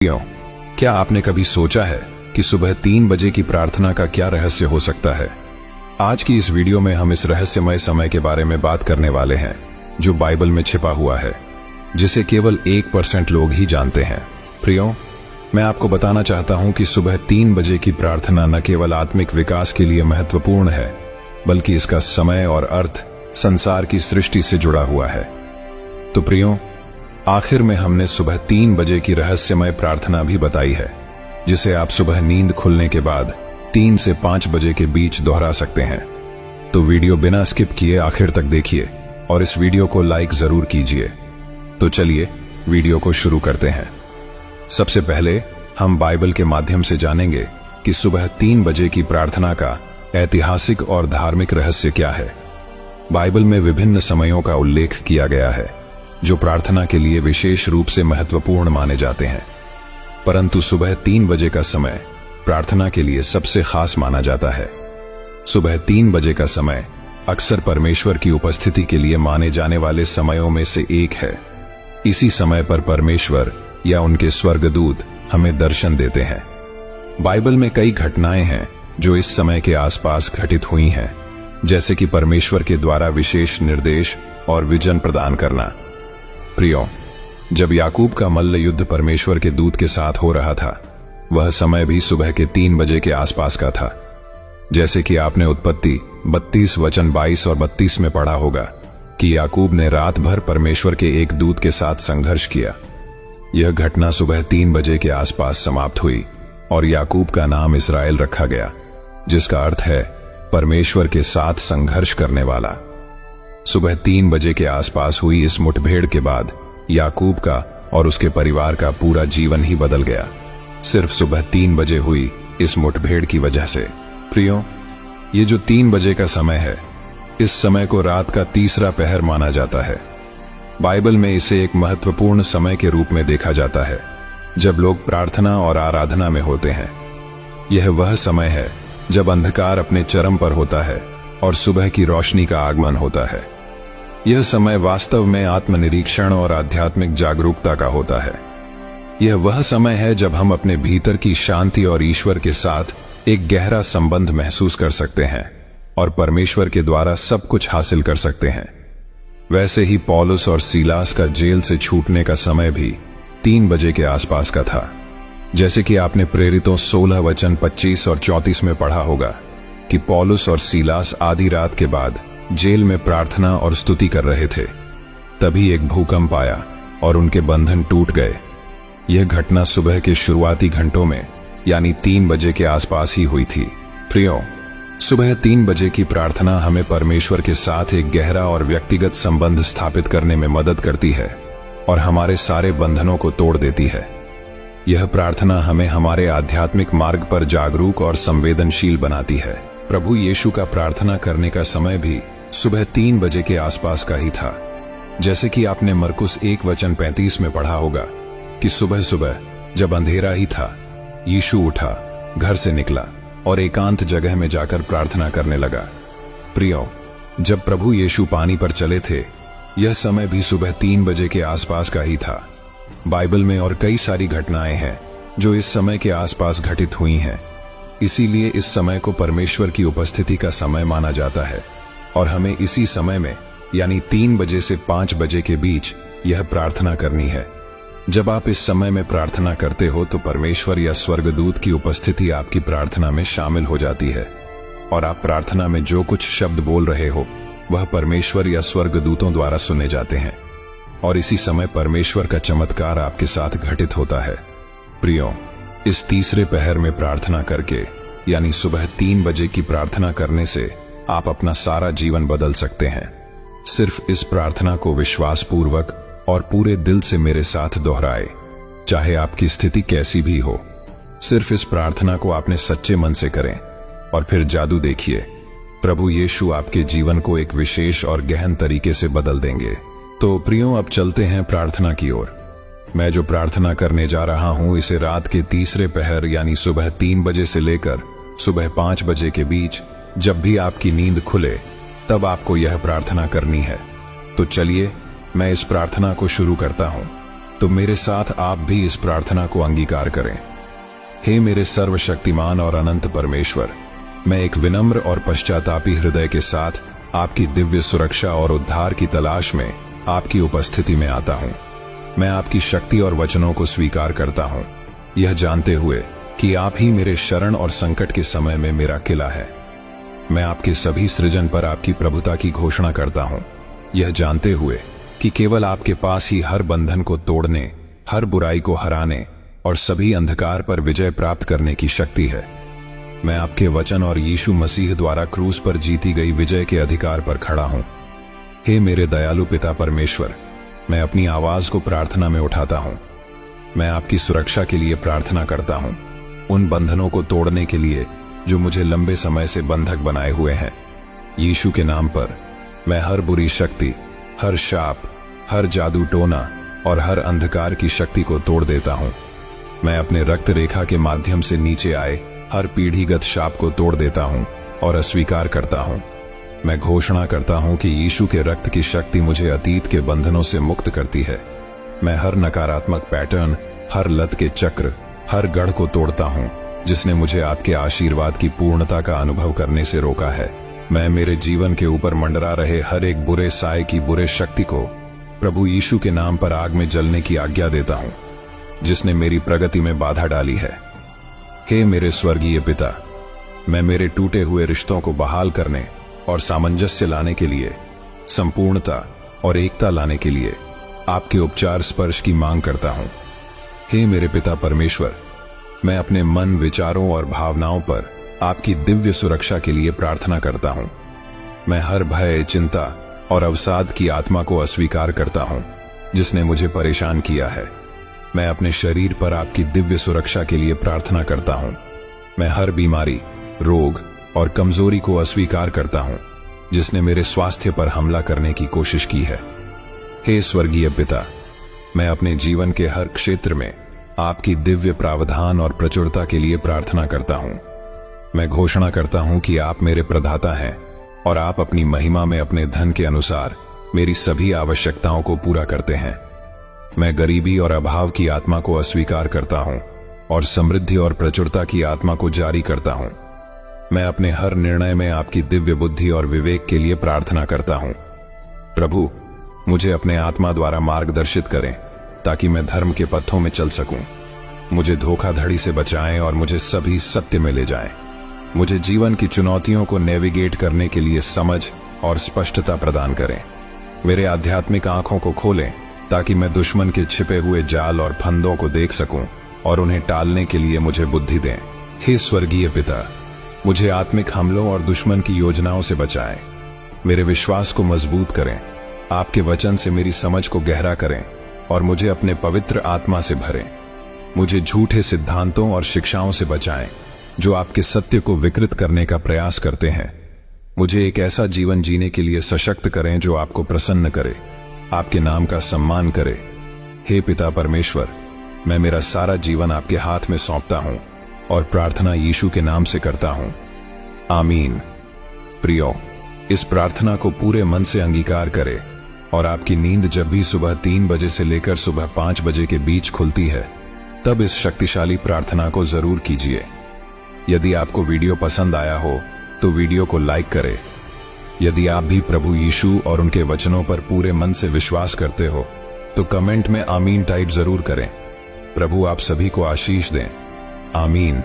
क्यों? क्या आपने कभी सोचा है कि सुबह 3 बजे की प्रार्थना का क्या रहस्य हो सकता है? आज की इस वीडियो में हम इस रहस्यमय समय के बारे में बात करने वाले हैं जो बाइबल में छिपा हुआ है, जिसे केवल 1% लोग ही जानते हैं। प्रियो, मैं आपको बताना चाहता हूं कि सुबह 3 बजे की प्रार्थना न केवल आत्मिक विकास के लिए महत्वपूर्ण है, बल्कि इसका समय और अर्थ संसार की सृष्टि से जुड़ा हुआ है। तो प्रियो, आखिर में हमने सुबह 3 बजे की रहस्यमय प्रार्थना भी बताई है, जिसे आप सुबह नींद खुलने के बाद 3 से 5 बजे के बीच दोहरा सकते हैं। तो वीडियो बिना स्किप किए आखिर तक देखिए और इस वीडियो को लाइक जरूर कीजिए। तो चलिए वीडियो को शुरू करते हैं। सबसे पहले हम बाइबल के माध्यम से जानेंगे कि सुबह 3 बजे की प्रार्थना का ऐतिहासिक और धार्मिक रहस्य क्या है। बाइबल में विभिन्न समयों का उल्लेख किया गया है जो प्रार्थना के लिए विशेष रूप से महत्वपूर्ण माने जाते हैं, परंतु सुबह 3 बजे का समय प्रार्थना के लिए सबसे खास माना जाता है। सुबह 3 बजे का समय अक्सर परमेश्वर की उपस्थिति के लिए माने जाने वाले समयों में से एक है। इसी समय पर परमेश्वर या उनके स्वर्गदूत हमें दर्शन देते हैं। बाइबल में कई घटनाएं हैं जो इस समय के आसपास घटित हुई हैं, जैसे कि परमेश्वर के द्वारा विशेष निर्देश और विजन प्रदान करना। प्रियो, जब याकूब का मल्ल युद्ध परमेश्वर के दूत के साथ हो रहा था, वह समय भी सुबह के 3 बजे के आसपास का था। जैसे कि आपने उत्पत्ति 32 वचन 22 और 32 में पढ़ा होगा कि याकूब ने रात भर परमेश्वर के एक दूत के साथ संघर्ष किया। यह घटना सुबह 3 बजे के आसपास समाप्त हुई और याकूब का नाम इस्राएल रखा गया, जिसका अर्थ है परमेश्वर के साथ संघर्ष करने वाला। सुबह 3 बजे के आसपास हुई इस मुठभेड़ के बाद याकूब का और उसके परिवार का पूरा जीवन ही बदल गया, सिर्फ सुबह 3 बजे हुई इस मुठभेड़ की वजह से। प्रियो, ये जो 3 बजे का समय है, इस समय को रात का तीसरा पहर माना जाता है। बाइबल में इसे एक महत्वपूर्ण समय के रूप में देखा जाता है जब लोग प्रार्थना और आराधना में होते हैं। यह वह समय है जब अंधकार अपने चरम पर होता है और सुबह की रोशनी का आगमन होता है। यह समय वास्तव में आत्मनिरीक्षण और आध्यात्मिक जागरूकता का होता है। यह वह समय है जब हम अपने भीतर की शांति और ईश्वर के साथ एक गहरा संबंध महसूस कर सकते हैं और परमेश्वर के द्वारा सब कुछ हासिल कर सकते हैं। वैसे ही पौलुस और सीलास का जेल से छूटने का समय भी 3 बजे के आसपास का था। जैसे कि आपने प्रेरितों 16 वचन 25 और 34 में पढ़ा होगा कि पौलुस और सीलास आधी रात के बाद जेल में प्रार्थना और स्तुति कर रहे थे। तभी एक भूकंप आया और उनके बंधन टूट गए। यह घटना सुबह के शुरुआती घंटों में यानी 3 बजे के आसपास ही हुई थी। प्रियो, सुबह 3 बजे की प्रार्थना हमें परमेश्वर के साथ एक गहरा और व्यक्तिगत संबंध स्थापित करने में मदद करती है और हमारे सारे बंधनों को तोड़ देती है। यह प्रार्थना हमें हमारे आध्यात्मिक मार्ग पर जागरूक और संवेदनशील बनाती है। प्रभु यीशु का प्रार्थना करने का समय भी सुबह 3 बजे के आसपास का ही था। जैसे कि आपने मरकुस 1 वचन 35 में पढ़ा होगा कि सुबह सुबह जब अंधेरा ही था, यीशु उठा, घर से निकला और एकांत जगह में जाकर प्रार्थना करने लगा। प्रियो, जब प्रभु यीशु पानी पर चले थे, यह समय भी सुबह 3 बजे के आसपास का ही था। बाइबल में और कई सारी घटनाएं हैं जो इस समय के आसपास घटित हुई हैं। इसीलिए इस समय को परमेश्वर की उपस्थिति का समय माना जाता है और हमें इसी समय में यानी 3 बजे से 5 बजे के बीच यह प्रार्थना करनी है। जब आप इस समय में प्रार्थना करते हो तो परमेश्वर या स्वर्गदूत की उपस्थिति आपकी प्रार्थना में शामिल हो जाती है और आप प्रार्थना में जो कुछ शब्द बोल रहे हो वह परमेश्वर या स्वर्गदूतों द्वारा सुने जाते हैं और इसी समय परमेश्वर का चमत्कार आपके साथ घटित होता है। प्रियो, इस तीसरे पहर में प्रार्थना करके यानी सुबह 3 बजे की प्रार्थना करने से आप अपना सारा जीवन बदल सकते हैं। सिर्फ इस प्रार्थना को विश्वास पूर्वक और पूरे दिल से मेरे साथ दोहराए, चाहे आपकी स्थिति कैसी भी हो। सिर्फ इस प्रार्थना को आपने सच्चे मन से करें और फिर जादू देखिए। प्रभु यीशु आपके जीवन को एक विशेष और गहन तरीके से बदल देंगे। तो प्रियो, अब चलते हैं प्रार्थना की ओर। मैं जो प्रार्थना करने जा रहा हूं, इसे रात के तीसरे पहर यानी सुबह 3 बजे से लेकर सुबह 5 बजे के बीच जब भी आपकी नींद खुले तब आपको यह प्रार्थना करनी है। तो चलिए मैं इस प्रार्थना को शुरू करता हूं। तो मेरे साथ आप भी इस प्रार्थना को अंगीकार करें। हे मेरे सर्वशक्तिमान और अनंत परमेश्वर, मैं एक विनम्र और पश्चातापी हृदय के साथ आपकी दिव्य सुरक्षा और उद्धार की तलाश में आपकी उपस्थिति में आता हूं। मैं आपकी शक्ति और वचनों को स्वीकार करता हूं, यह जानते हुए कि आप ही मेरे शरण और संकट के समय में मेरा किला है। मैं आपके सभी सृजन पर आपकी प्रभुता की घोषणा करता हूं, यह जानते हुए कि केवल आपके पास ही हर बंधन को तोड़ने, हर बुराई को हराने और सभी अंधकार पर विजय प्राप्त करने की शक्ति है। मैं आपके वचन और यीशु मसीह द्वारा क्रूस पर जीती गई विजय के अधिकार पर खड़ा हूं। हे मेरे दयालु पिता परमेश्वर, मैं अपनी आवाज को प्रार्थना में उठाता हूं। मैं आपकी सुरक्षा के लिए प्रार्थना करता हूं, उन बंधनों को तोड़ने के लिए जो मुझे लंबे समय से बंधक बनाए हुए हैं। यीशु के नाम पर मैं हर बुरी शक्ति, हर शाप, हर जादू टोना और हर अंधकार की शक्ति को तोड़ देता हूं। मैं अपने रक्त रेखा के माध्यम से नीचे आए हर पीढ़ीगत शाप को तोड़ देता हूं और अस्वीकार करता हूं। मैं घोषणा करता हूं कि यीशु के रक्त की शक्ति मुझे अतीत के बंधनों से मुक्त करती है। मैं हर नकारात्मक पैटर्न, हर लत के चक्र, हर गढ़ को तोड़ता हूं जिसने मुझे आपके आशीर्वाद की पूर्णता का अनुभव करने से रोका है। मैं मेरे जीवन के ऊपर मंडरा रहे हर एक बुरे साए की बुरे शक्ति को प्रभु यीशु के नाम पर आग में जलने की आज्ञा देता हूं, जिसने मेरी प्रगति में बाधा डाली है। हे मेरे स्वर्गीय पिता, मैं मेरे टूटे हुए रिश्तों को बहाल करने और सामंजस्य लाने के लिए, संपूर्णता और एकता लाने के लिए आपके उपचार स्पर्श की मांग करता हूं। हे मेरे पिता परमेश्वर, मैं अपने मन, विचारों और भावनाओं पर आपकी दिव्य सुरक्षा के लिए प्रार्थना करता हूं। मैं हर भय, चिंता और अवसाद की आत्मा को अस्वीकार करता हूं जिसने मुझे परेशान किया है। मैं अपने शरीर पर आपकी दिव्य सुरक्षा के लिए प्रार्थना करता हूं। मैं हर बीमारी, रोग और कमजोरी को अस्वीकार करता हूं जिसने मेरे स्वास्थ्य पर हमला करने की कोशिश की है। हे स्वर्गीय पिता, मैं अपने जीवन के हर क्षेत्र में आपकी दिव्य प्रावधान और प्रचुरता के लिए प्रार्थना करता हूं। मैं घोषणा करता हूं कि आप मेरे प्रदाता हैं और आप अपनी महिमा में अपने धन के अनुसार मेरी सभी आवश्यकताओं को पूरा करते हैं। मैं गरीबी और अभाव की आत्मा को अस्वीकार करता हूं और समृद्धि और प्रचुरता की आत्मा को जारी करता हूं। मैं अपने हर निर्णय में आपकी दिव्य बुद्धि और विवेक के लिए प्रार्थना करता हूं। प्रभु, मुझे अपने आत्मा द्वारा मार्गदर्शित करें ताकि मैं धर्म के पथों में चल सकूं। मुझे धोखाधड़ी से बचाएं और मुझे सभी सत्य में ले जाएं। मुझे जीवन की चुनौतियों को नेविगेट करने के लिए समझ और स्पष्टता प्रदान करें। मेरे आध्यात्मिक आंखों को खोलें ताकि मैं दुश्मन के छिपे हुए जाल और फंदों को देख सकूं और उन्हें टालने के लिए मुझे बुद्धि दें। हे स्वर्गीय पिता, मुझे आत्मिक हमलों और दुश्मन की योजनाओं से बचाएं। मेरे विश्वास को मजबूत करें, आपके वचन से मेरी समझ को गहरा करें और मुझे अपने पवित्र आत्मा से भरें। मुझे झूठे सिद्धांतों और शिक्षाओं से बचाएं जो आपके सत्य को विकृत करने का प्रयास करते हैं। मुझे एक ऐसा जीवन जीने के लिए सशक्त करें जो आपको प्रसन्न करे, आपके नाम का सम्मान करे। हे पिता परमेश्वर, मैं मेरा सारा जीवन आपके हाथ में सौंपता हूं और प्रार्थना यीशु के नाम से करता हूं। आमीन। प्रियो, इस प्रार्थना को पूरे मन से अंगीकार करें और आपकी नींद जब भी सुबह 3 बजे से लेकर सुबह 5 बजे के बीच खुलती है, तब इस शक्तिशाली प्रार्थना को जरूर कीजिए। यदि आपको वीडियो पसंद आया हो तो वीडियो को लाइक करें। यदि आप भी प्रभु यीशु और उनके वचनों पर पूरे मन से विश्वास करते हो तो कमेंट में आमीन टाइप जरूर करें। प्रभु आप सभी को आशीष दें। आमीन।